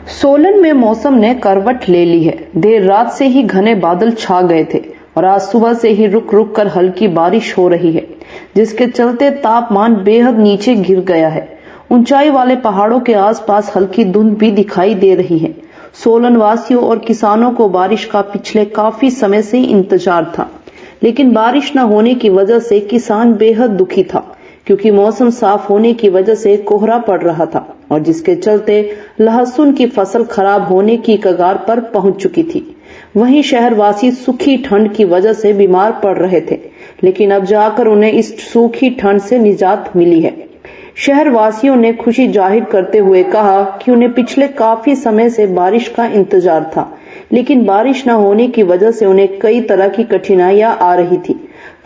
सोलन में मौसम ने करवट ले ली है। देर रात से ही घने बादल छा गए थे और आज सुबह से ही रुक रुक कर हल्की बारिश हो रही है, जिसके चलते तापमान बेहद नीचे गिर गया है। ऊंचाई वाले पहाड़ों के आसपास हल्की धुंध भी दिखाई दे रही है। सोलन वासियों और किसानों को बारिश का पिछले काफी समय से इंतजार था, लेकिन बारिश न होने की वजह से किसान बेहद दुखी था, क्योंकि मौसम साफ होने की वजह से कोहरा पड़ रहा था और जिसके चलते लहसुन की फसल खराब होने की कगार पर पहुंच चुकी थी। वहीं शहरवासी सूखी ठंड की वजह से बीमार पड़ रहे थे, लेकिन अब जाकर उन्हें इस सूखी ठंड से निजात मिली है। शहरवासियों ने खुशी जाहिर करते हुए कहा कि उन्हें पिछले काफी समय से बारिश का इंतजार था, लेकिन बारिश न होने की वजह से उन्हें कई तरह की कठिनाइयां आ रही थी।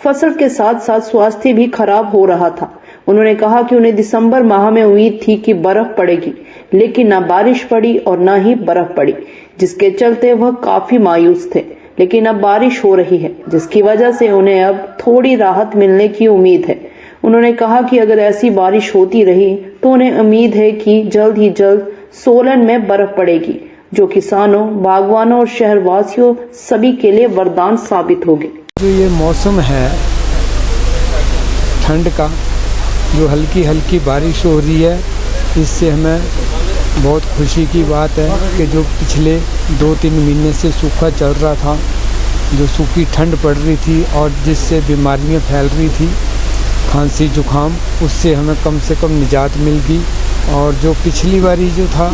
फसल के साथ साथ स्वास्थ्य भी खराब हो रहा था। उन्होंने कहा कि उन्हें दिसंबर माह में उम्मीद थी कि बर्फ पड़ेगी, लेकिन न बारिश पड़ी और न ही बर्फ पड़ी, जिसके चलते वह काफी मायूस थे। लेकिन अब बारिश हो रही है, जिसकी वजह से उन्हें अब थोड़ी राहत मिलने की उम्मीद है। उन्होंने कहा कि अगर ऐसी बारिश होती रही तो उन्हें उम्मीद है कि जल्द ही जल्द सोलन में बर्फ पड़ेगी, जो किसानों, बागवानों और शहरवासियों सभी के लिए वरदान साबित होगी। जो ये मौसम है ठंड का, जो हल्की हल्की बारिश हो रही है, इससे हमें बहुत खुशी की बात है कि जो पिछले 2-3 महीने से सूखा चल रहा था, जो सूखी ठंड पड़ रही थी और जिससे बीमारियां फैल रही थी, खांसी जुकाम, उससे हमें कम से कम निजात मिल गई। और जो पिछली बारी जो था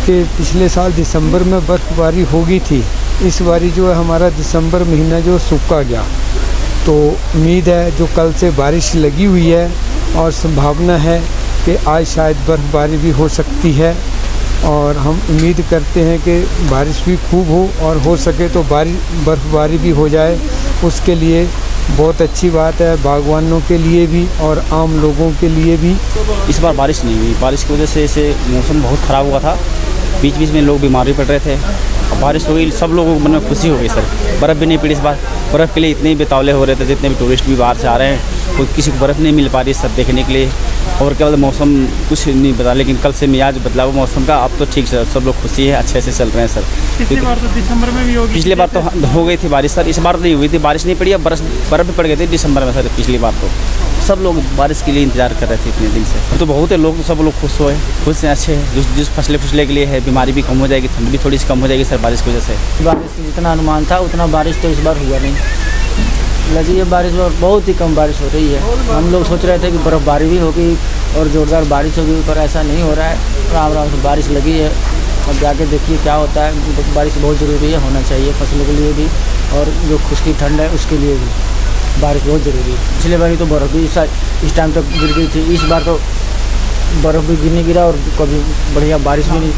कि पिछले साल दिसंबर में बर्फ़बारी हो गई थी, इस बारी जो है हमारा दिसंबर महीना जो सूखा गया। तो उम्मीद है जो कल से बारिश लगी हुई है और संभावना है कि आज शायद बर्फ़बारी भी हो सकती है, और हम उम्मीद करते हैं कि बारिश भी खूब हो और हो सके तो बर्फ़बारी भी हो जाए। उसके लिए बहुत अच्छी बात है, बागवानों के लिए भी और आम लोगों के लिए भी। इस बार बारिश नहीं हुई, बारिश की वजह से इसे मौसम बहुत ख़राब हुआ था। बीच बीच में लोग बीमार भी पड़ रहे थे। अब बारिश हो गई, सब लोगों को मन में खुशी हो गई। सर बर्फ़ भी नहीं पड़ी इस बार। बर्फ़ के लिए इतने बेतावले हो रहे थे, जितने भी टूरिस्ट भी बाहर से आ रहे हैं, कोई किसी को बर्फ़ नहीं मिल पा रही सब देखने के लिए। और क्या बोलते, मौसम कुछ नहीं बता, लेकिन कल से मिजाज बदलाव मौसम का। अब तो ठीक है, सब लोग खुशी है, अच्छे से चल रहे हैं सर। पिछली बार तो दिसंबर में भी होगी। पिछली बार तो हो गई थी बारिश सर, इस बार तो नहीं हुई थी, बारिश नहीं पड़ी। अब बर्फ़ भी पड़ गई थी दिसंबर में सर। पिछली बार तो सब लोग बारिश के लिए इंतजार कर रहे थे इतने दिन से। तो बहुत है लोग, सब लोग खुश हुए, खुश हैं, अच्छे हैं। जिस फसले के लिए है, बीमारी भी कम हो जाएगी, ठंड भी थोड़ी सी कम हो जाएगी सर बारिश की वजह से। बारिश जितना अनुमान था उतना बारिश तो इस बार हुआ नहीं। लगी है बारिश और बहुत ही कम बारिश हो रही है। हम लोग सोच रहे थे कि बर्फ़बारी भी होगी और ज़ोरदार बारिश होगी, पर ऐसा नहीं हो रहा है। आराम आराम से बारिश लगी है। अब जाके देखिए क्या होता है। बारिश बहुत ज़रूरी है, होना चाहिए फसलों के लिए भी, और जो खुश्की ठंड है उसके लिए भी बारिश बहुत ज़रूरी है। पिछले बार तो बर्फ़ भी इस टाइम तक गिर गई थी, इस बार तो बर्फ़ भी गिरने गिरा और कभी बढ़िया बारिश भी नहीं।